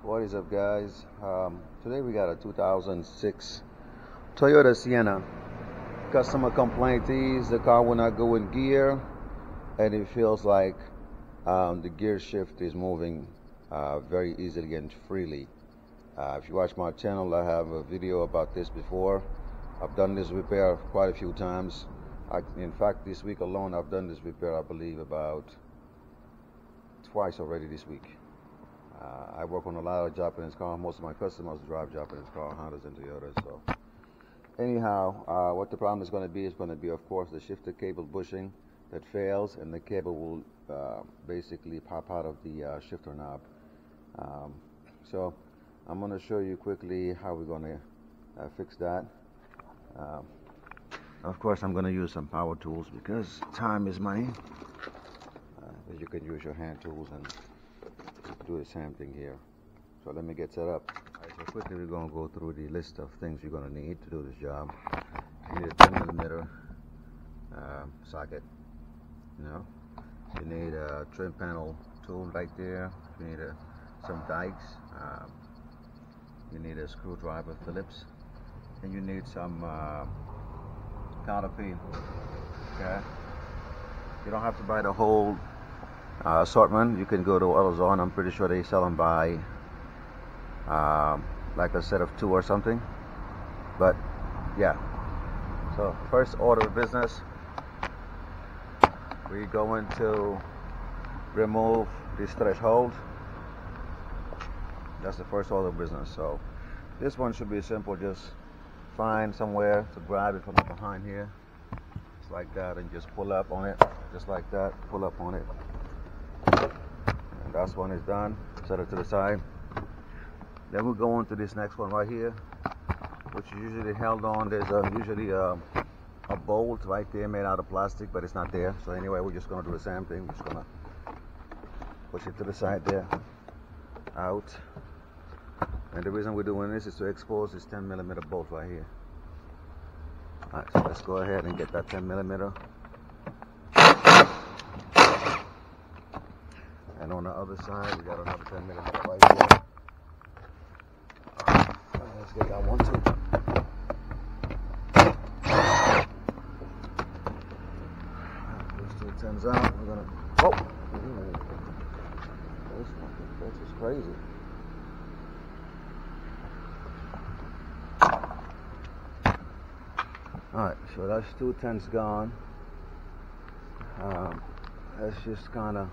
What is up, guys? Today we got a 2006 Toyota Sienna. Customer complaint is the car will not go in gear and it feels like the gear shift is moving very easily and freely. If you watch my channel, I have a video about this before. I've done this repair quite a few times. In fact, this week alone I've done this repair, I believe, about twice already this week. I work on a lot of Japanese cars. Most of my customers drive Japanese cars, Hondas and Toyotas. So anyhow, what the problem is going to be, of course, the shifter cable bushing that fails, and the cable will basically pop out of the shifter knob. So I'm going to show you quickly how we're going to fix that. Of course, I'm going to use some power tools because time is money. But you can use your hand tools and do the same thing here. So let me get set up. Alright, so quickly we're going to go through the list of things you're going to need to do this job. You need a 10mm socket. You need a trim panel tool right there. You need some dikes. You need a screwdriver Phillips, and you need some counterpin. Okay. You don't have to buy the whole assortment. You can go to AutoZone. I'm pretty sure they sell them by like a set of 2 or something. But yeah. So first order of business, we're going to remove this threshold. That's the first order of business. So this one should be simple. Just find somewhere to grab it from behind here, just like that, and just pull up on it, just like that. Pull up on it. And that one is done. Set it to the side. Then we'll go on to this next one right here, which is usually held on. There's usually a bolt right there made out of plastic, but it's not there. So anyway, we're just going to do the same thing. We're just going to push it to the side there, out. And the reason we're doing this is to expose this 10mm bolt right here. Alright, so let's go ahead and get that 10mm. And on the other side, we got another 10mm right here. Let's get that one too. Those 2 10s out. We're gonna. Oh! This is crazy. Alright, so that's 2 10s gone. Let's just kind of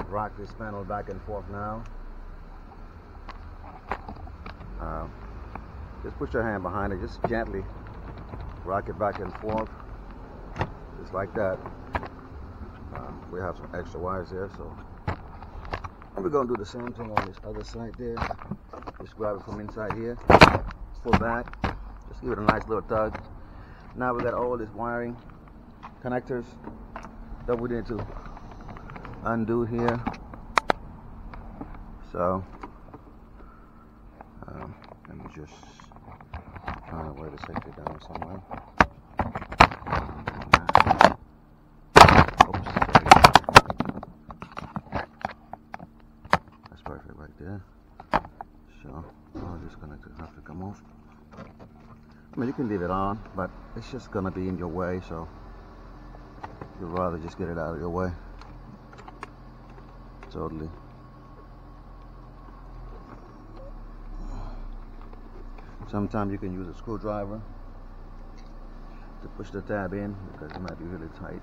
rock this panel back and forth now. Just put your hand behind it, just gently rock it back and forth, just like that. We have some extra wires there, so we're going to do the same thing on this other side there. Just grab it from inside here, pull back, just give it a nice little tug. Now we got all these wiring connectors that we need to undo here. So let me just find a way to set it down somewhere. Oops. That's perfect right there. So all these connectors have to come off. I mean, you can leave it on, but it's just gonna be in your way, so you'd rather just get it out of your way. Totally. Sometimes you can use a screwdriver to push the tab in because it might be really tight.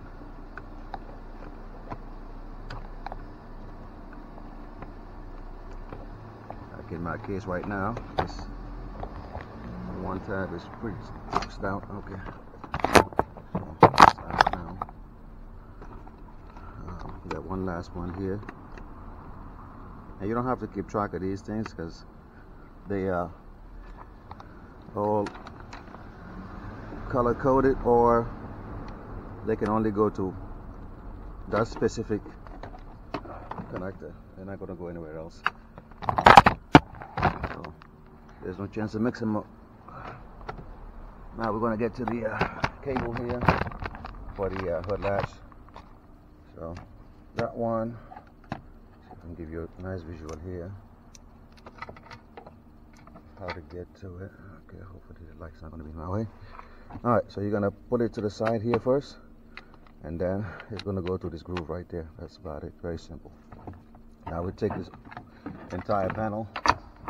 Like in my case right now, this one tab is pretty stout. Okay. So it's out now. We got one last one here. And you don't have to keep track of these things because they are all color coded, or they can only go to that specific connector. They're not going to go anywhere else. So there's no chance to mix them up. Now we're going to get to the cable here for the hood latch. So that one, see if I can give you a nice visual here. how to get to it. Okay, hopefully the light's not going to be in my way. Alright, so you're going to put it to the side here first, and then it's going to go to this groove right there. That's about it. Very simple. Now we take this entire panel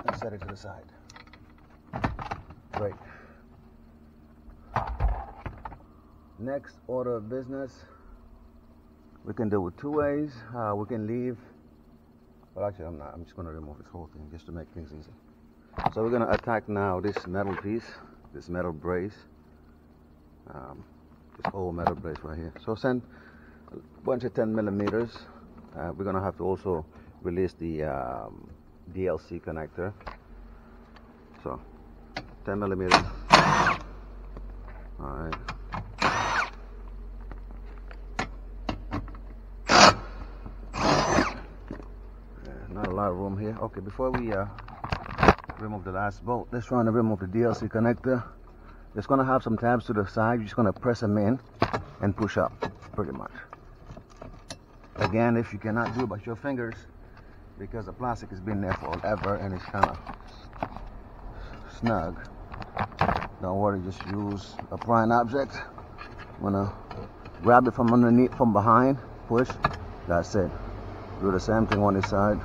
and set it to the side. Great. Next order of business, we can do it two ways. We can leave, but actually I'm not. I'm just going to remove this whole thing just to make things easy. So we're going to attack now this metal piece, this metal brace, this whole metal brace right here. So send a bunch of 10 millimeters. We're going to have to also release the DLC connector. So 10 millimeters. All right. Not a lot of room here. Okay, before we remove the last bolt, let's try to remove the DLC connector. It's going to have some tabs to the side. You're just going to press them in and push up, pretty much. Again, if you cannot do it by your fingers, because the plastic has been there forever and it's kind of snug, don't worry, just use a prying object. I'm going to grab it from underneath, from behind, push, that's it. Do the same thing on this side,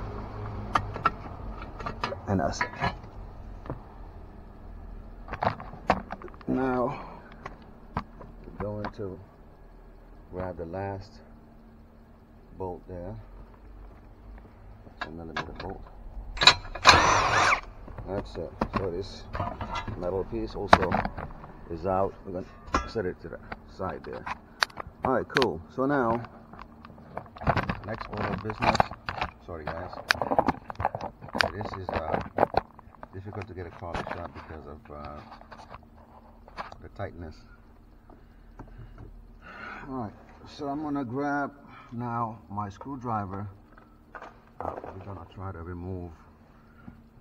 and that's it. Now we're going to grab the last bolt there. That's a millimeter bolt. That's it. So this metal piece also is out. We're going to set it to the side there. Alright, cool. So now, next order of business. Sorry guys. This is difficult to get a quality shot because of the tightness. Alright, so I'm gonna grab now my screwdriver. We're gonna try to remove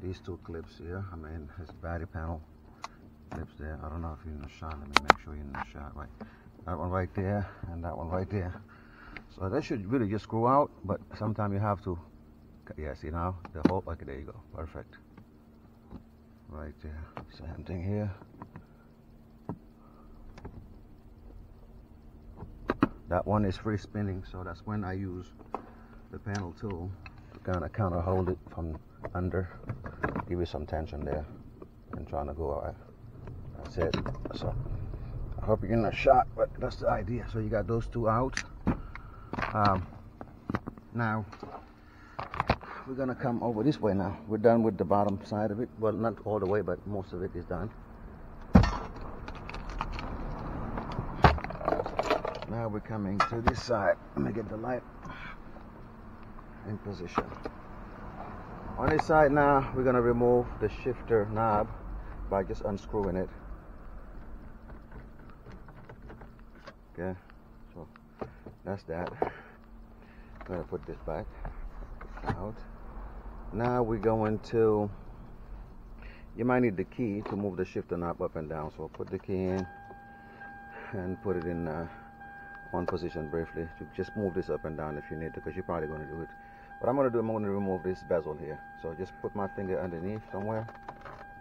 these two clips here. I mean, his battery panel clips there. I don't know if you're in the shot. Let me make sure you're in the shot. Right, that one right there and that one right there. So that should really just screw out, but sometimes you have to. Yeah, see now the whole. Okay, there you go. Perfect. Right there. Same thing here. That one is free spinning, so that's when I use the panel tool to kind of hold it from under, give you some tension there, and trying to go out. That's it. So I hope you're getting a shot, but that's the idea. So you got those two out. Now we're gonna come over this way now. We're done with the bottom side of it. Well, not all the way, but most of it is done. Now we're coming to this side. Let me get the light in position. On this side now, we're gonna remove the shifter knob by just unscrewing it. Okay, so that's that. I'm gonna put this back out. Now we're going to, you might need the key to move the shifter knob up and down, so put the key in and put it in one position briefly. Just move this up and down if you need to, because you're probably going to do it. What I'm going to do, I'm going to remove this bezel here. So just put my finger underneath somewhere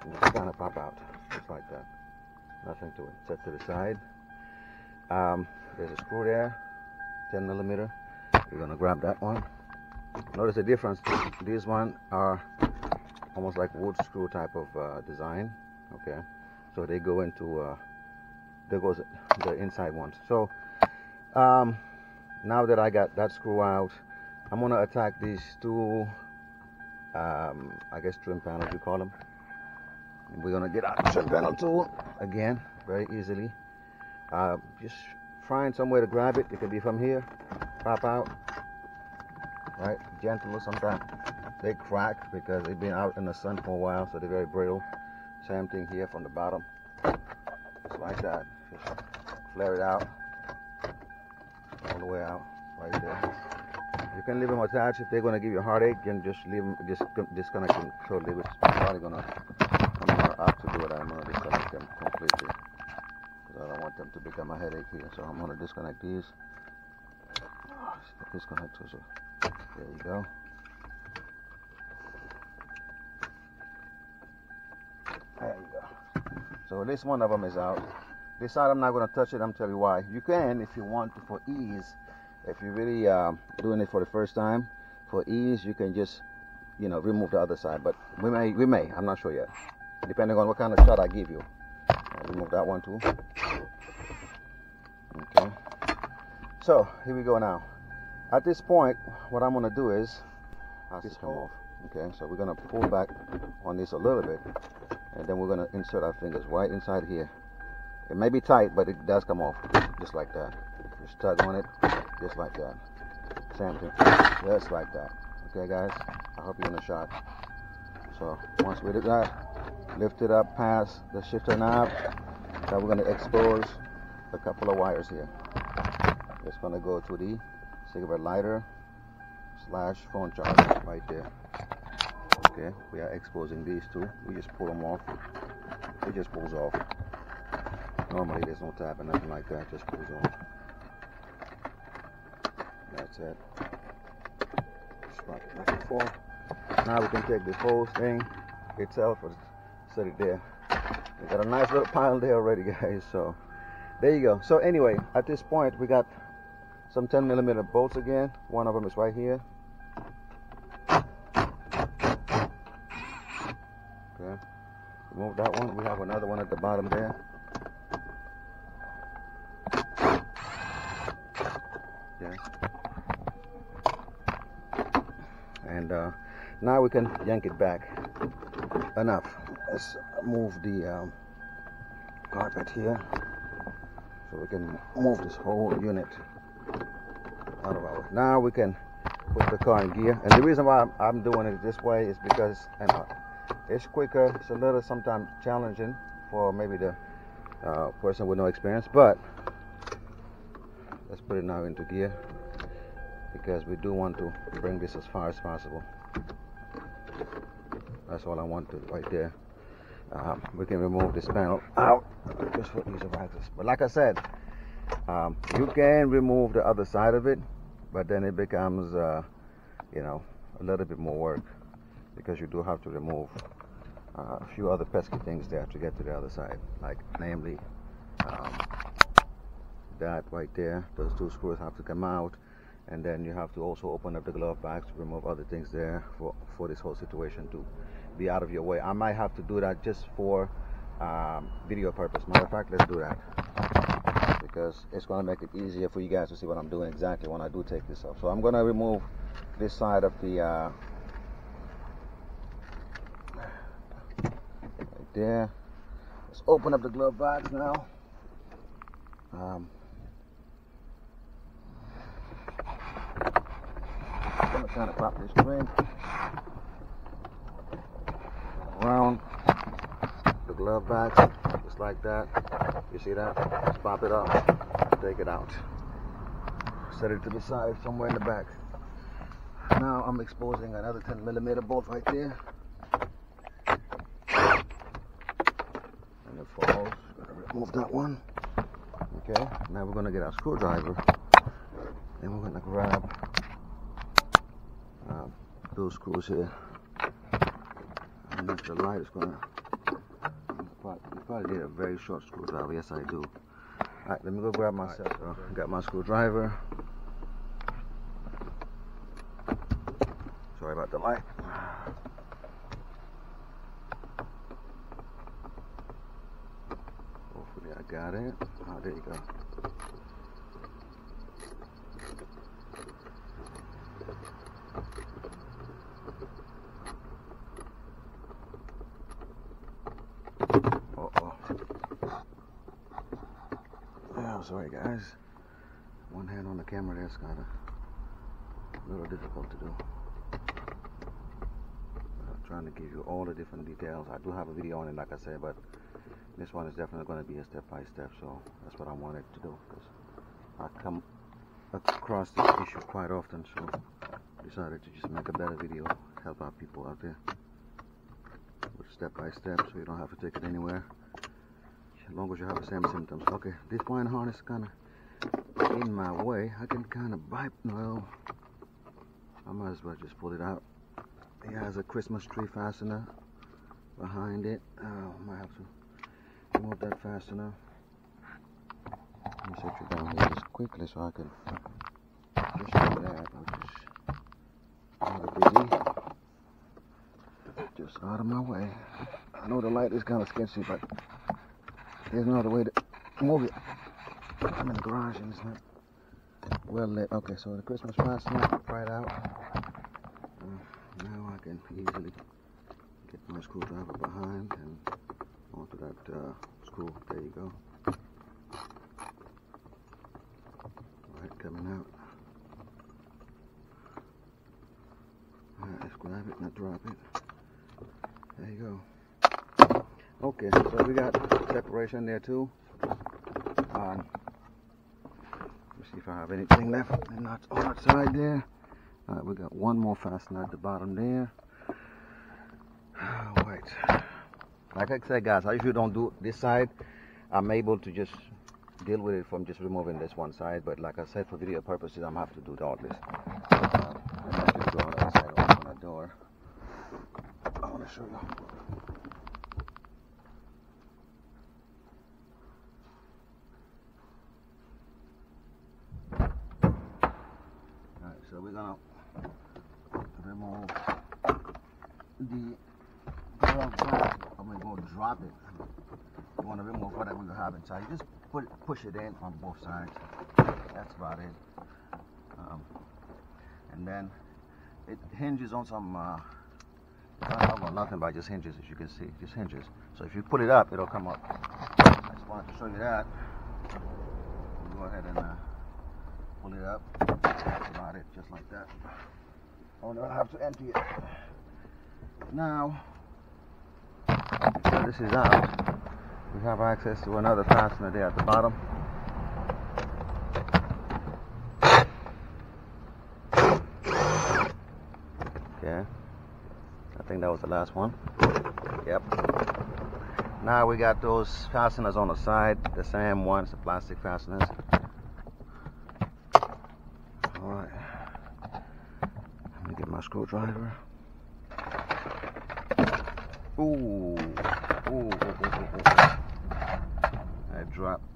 and just kind of pop out, just like that. Nothing to it. Set to the side. There's a screw there, 10 millimeter. We're going to grab that one. Notice the difference. These ones are almost like wood screw type of design. Okay, so they go into there goes the inside ones. So now that I got that screw out, I'm going to attack these two I guess trim panels you call them. And we're going to get our trim panel tool again very easily. Just find somewhere to grab it. It can be from here, pop out, right, gentle. Sometimes they crack because they've been out in the sun for a while, so they're very brittle. Same thing here from the bottom, just like that. Just flare it out all the way out right there. You can leave them attached. If they're going to give you a heartache, you can just leave them, just disconnect them totally, which I'm probably going to, I'm going to opt to do it. I'm going to disconnect them completely because I don't want them to become a headache here. So I'm going to disconnect these. Disconnect also. There you go. So this one of them is out. This side I'm not going to touch it. I'm telling you why. You can if you want to, for ease. If you're really doing it for the first time, for ease, you can just, you know, remove the other side. But we may. I'm not sure yet. Depending on what kind of shot I give you. I'll remove that one too. Okay. So here we go now. At this point, what I'm going to do is, this come off. Okay. So we're going to pull back on this a little bit, and then we're going to insert our fingers right inside here. It may be tight, but it does come off just like that. Just tug on it, just like that. Same thing, just like that. Okay, guys. I hope you're in the shot. So once we do that, lift it up past the shifter knob. Now we're going to expose a couple of wires here. It's going to go to the cigarette lighter / phone charger right there. Okay, we are exposing these two. We just pull them off. It just pulls off. Normally there's no tap or nothing like that. Just pulls off. That's it. Just rock it back and forth. Now we can take this whole thing itself and set it there. We got a nice little pile there already, guys. So there you go. So anyway, at this point we got some 10mm bolts again. One of them is right here. Okay. Remove that one. We have another one at the bottom there. Okay. And now we can yank it back. Enough. Let's move the carpet here so we can move this whole unit out of our way. Now we can put the car in gear. And the reason why I'm doing it this way is because it's quicker. It's a little sometimes challenging for maybe the person with no experience, but let's put it now into gear because we do want to bring this as far as possible. That's all I want to right there. We can remove this panel out just for ease of access. But like I said, you can remove the other side of it, but then it becomes, you know, a little bit more work because you do have to remove a few other pesky things there to get to the other side, like namely that right there. Those two screws have to come out, and then you have to also open up the glove box to remove other things there for this whole situation to be out of your way. I might have to do that just for video purpose. Matter of fact, let's do that because it's going to make it easier for you guys to see what I'm doing exactly when I do take this off. So I'm going to remove this side of the right there. Let's open up the glove box now. I'm going to kind of pop this string around the glove box, just like that. You see that? Just pop it up, take it out, set it to the side somewhere in the back. Now I'm exposing another 10mm bolt right there, and it falls. Remove that one. Okay, now we're going to get our screwdriver, and we're going to grab those screws here. And the light is going to, you probably need a very short screwdriver. Yes, I do. Alright, let me go grab myself. So I got my screwdriver. Sorry about the light. Hopefully I got it. Oh, there you go. Sorry guys, one hand on the camera there's kind of a little difficult to do. I'm trying to give you all the different details. I do have a video on it, like I said, but this one is definitely going to be a step-by-step, so that's what I wanted to do because I come across this issue quite often, so I decided to just make a better video, help out people out there with step-by-step so you don't have to take it anywhere. As long as you have the same symptoms. Okay, this wine harness is kind of in my way. I can kind of well, I might as well just pull it out. It has a Christmas tree fastener behind it. I might have to remove that fast enough. Let me set you down here just quickly so I can just do that, which is rather busy. Just out of my way. I know the light is kind of sketchy, but there's no other way to move it. I'm in the garage and it's not well lit. Okay, so the Christmas fastener right out. Now I can easily get my screwdriver behind and onto that screw. There you go. Alright, coming out. Alright, let's grab it, not drop it. There you go. Okay, so we got separation there too. Let's see if I have anything left and not on that side there. Alright, we got one more fastener at the bottom there. Alright. Like I said, guys, I usually don't do this side. I'm able to just deal with it from just removing this one side, but like I said, for video purposes, I'm going to have to do all this. And I just go on the other side, open the door. I want to show you. Alright, so we're going to remove the glove back. I'm going to go drop it. You want to remove whatever you have inside. You just push it in on both sides. That's about it. And then it hinges on some, well, nothing but just hinges, as you can see. Just hinges. So if you put it up, it'll come up. I just wanted to show you that. We'll go ahead and pull it up. That's about it, just like that. Oh no, I have to empty it. Now, so this is out. We have access to another fastener there at the bottom. Okay. I think that was the last one. Yep. Now we got those fasteners on the side, the same ones, the plastic fasteners. Alright. Let me get my screwdriver. Ooh. Ooh. I dropped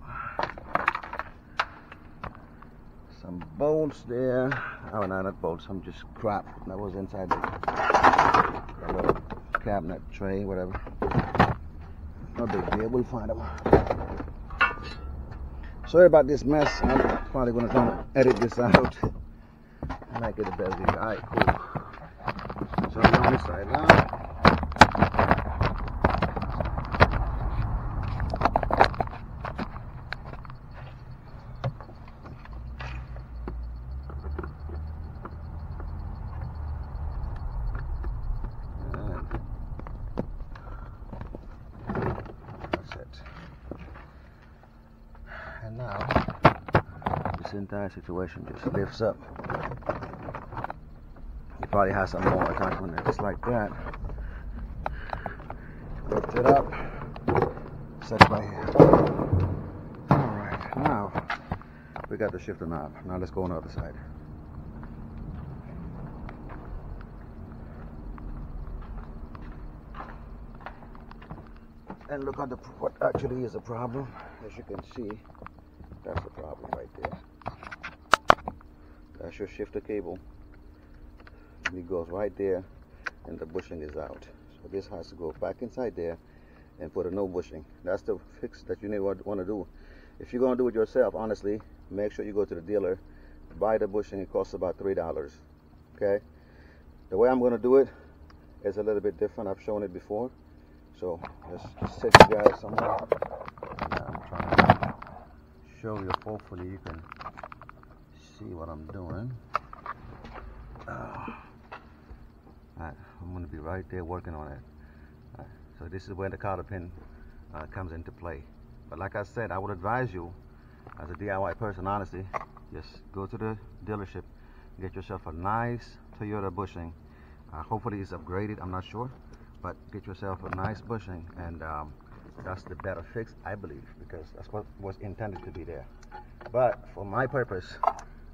some bolts there. Oh, no, not bolts, some just crap that was inside the little cabinet tray, whatever. No big deal, we'll find them. Sorry about this mess. I'm probably going to try to edit this out. I might get a better view. Alright, cool. So I'm on this side now. And now, this entire situation just lifts up. You probably have some more attachment there, just like that. Lift it up, set it right here. Alright, now, we got the shifter knob. Now let's go on the other side. And look at what actually is a problem. As you can see, that's the problem right there. That's your shifter cable. And it goes right there, and the bushing is out. So this has to go back inside there and put a no bushing. That's the fix that you want to do. If you're going to do it yourself, honestly, make sure you go to the dealer, buy the bushing. It costs about $3. Okay? The way I'm going to do it is a little bit different. I've shown it before. So let's just set you guys somewhere. I'm trying to show you. Hopefully you can see what I'm doing. Alright, I'm going to be right there working on it. So this is where the cotter pin comes into play. But like I said, I would advise you, as a DIY person, honestly, just go to the dealership, get yourself a nice Toyota bushing. Hopefully it's upgraded, I'm not sure. But get yourself a nice bushing, and that's the better fix, I believe, because that's what was intended to be there. But for my purpose,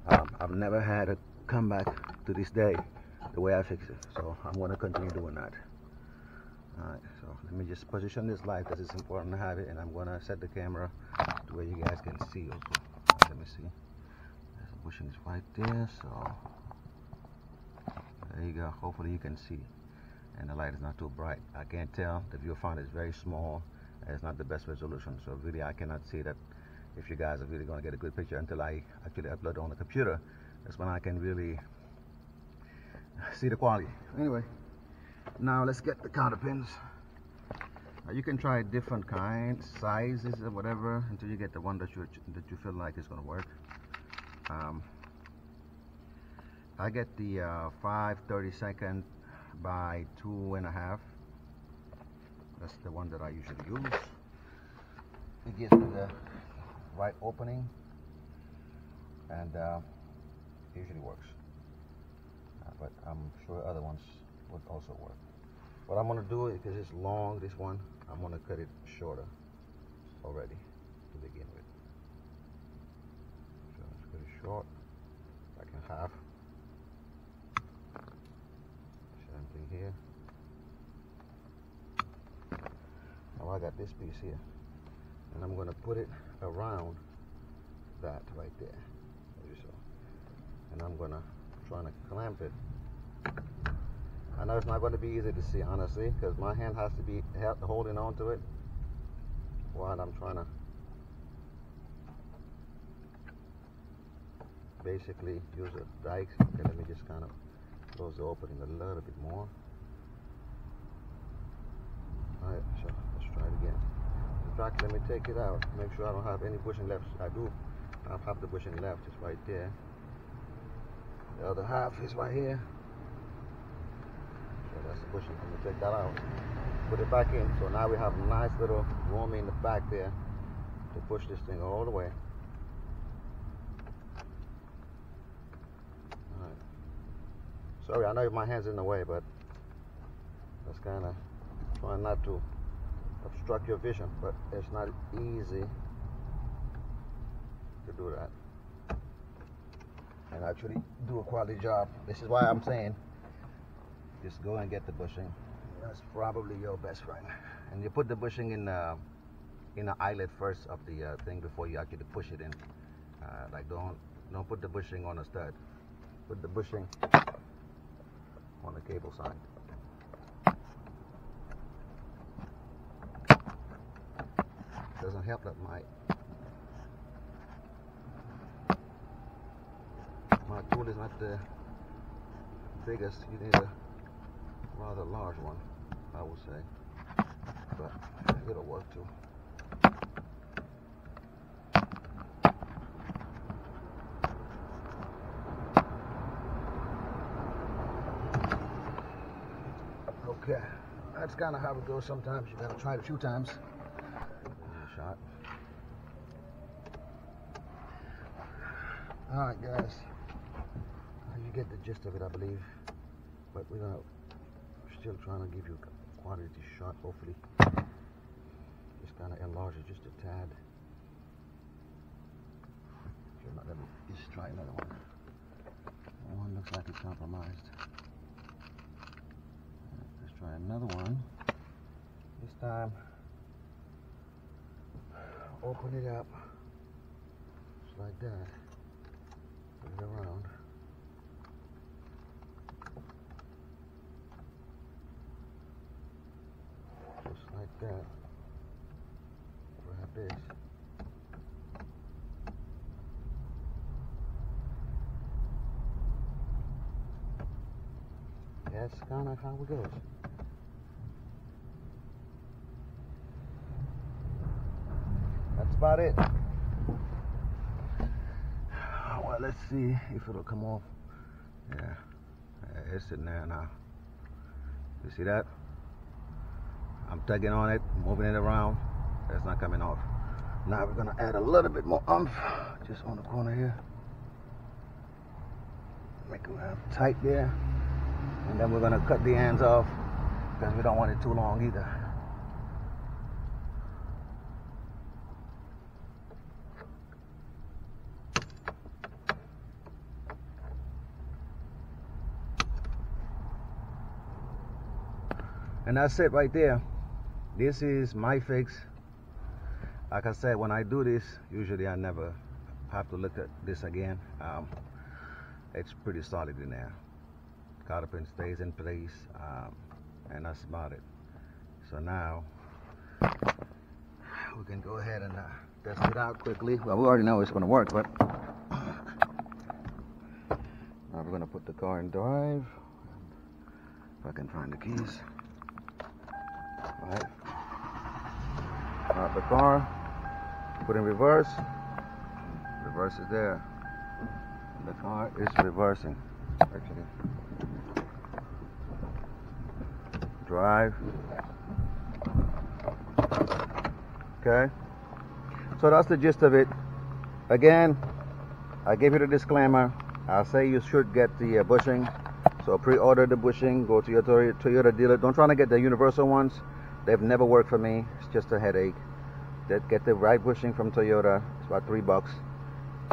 I've never had a comeback to this day the way I fix it, so I'm going to continue doing that. Alright, So let me just position this light because it's important to have it, and I'm gonna set the camera to where you guys can see also. Let me see. The bushing is right there, so there you go. Hopefully you can see, and the light is not too bright. I can't tell. The viewfinder is very small, and it's not the best resolution, so really I cannot see that. If you guys are really going to get a good picture until I actually upload it on the computer, that's when I can really see the quality. Anyway, now let's get the counter pins. You can try different kinds, sizes, or whatever, until you get the one that you feel like is going to work. I get the 5/32 by 2.5. That's the one that I usually use. It gives me the right opening, and usually works, but I'm sure other ones would also work. What I'm going to do is, because it's long, this one, I'm going to cut it shorter already to begin with. So let's cut it short, like in half. Same thing here. Now I got this piece here, and I'm going to put it around that right there, as you saw. And I'm going to try to clamp it. I know it's not going to be easy to see, honestly, because my hand has to be holding on to it while I'm trying to basically use a dike. Okay, let me just kind of close the opening a little bit more. Alright, so let's try it again. In fact, let me take it out, make sure I don't have any bushing left. I do have half the bushing left, it's right there. The other half is right here. So that's the bushing. Let me take that out, put it back in. So now we have a nice little room in the back there to push this thing all the way. Alright. Sorry, I know my hand's in the way, but that's kind of trying not to obstruct your vision, but it's not easy to do that and actually do a quality job. This is why I'm saying just go and get the bushing. That's probably your best friend. And you put the bushing in the eyelet first of the thing before you actually push it in. Like don't put the bushing on a stud. Put the bushing on the cable side. Doesn't help that my tool is not the biggest. You need a rather large one, I would say, but it'll work too. Okay, that's kind of how it goes sometimes. You gotta try it a few times. Shot. Alright guys, you get the gist of it, I believe, but we're still trying to give you a quality shot, hopefully. Just kind of enlarge it just a tad. Let me just try another one. That one looks like it's compromised. Let's try another one. This time open it up just like that, put it around, just like that, grab this, that's kind of how it goes. That's about it. Well, let's see if it'll come off. Yeah, it's sitting there now. You see that? I'm tugging on it, moving it around. It's not coming off. Now we're gonna add a little bit more oomph just on the corner here. Make it tight there. And then we're gonna cut the ends off because we don't want it too long either. And that's it right there. This is my fix. Like I said, when I do this, usually I never have to look at this again. It's pretty solid in there. Cotter pin stays in place, and that's about it. So now we can go ahead and test it out quickly. Well, we already know it's going to work, but now we're going to put the car in drive. If I can find the keys. All right. Start the car. Put in reverse. Reverse is there. The car is reversing. Actually. Drive. Okay. So that's the gist of it. Again, I gave you the disclaimer. I'll say you should get the bushing. So pre-order the bushing. Go to your Toyota dealer. Don't try to get the universal ones. They've never worked for me. It's just a headache. Get the right bushing from Toyota. It's about $3,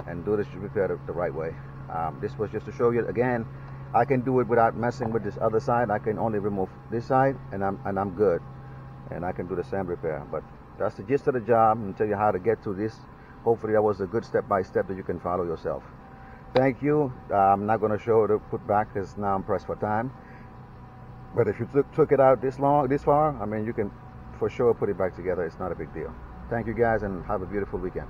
and do this repair the right way. This was just to show you again. I can do it without messing with this other side. I can only remove this side, and I'm good. And I can do the same repair. But that's the gist of the job. And tell you how to get to this. Hopefully that was a good step-by-step that you can follow yourself. Thank you. I'm not going to show the put back because now I'm pressed for time. But if you took it out this far, I mean, you can for sure put it back together. It's not a big deal. Thank you guys, and have a beautiful weekend.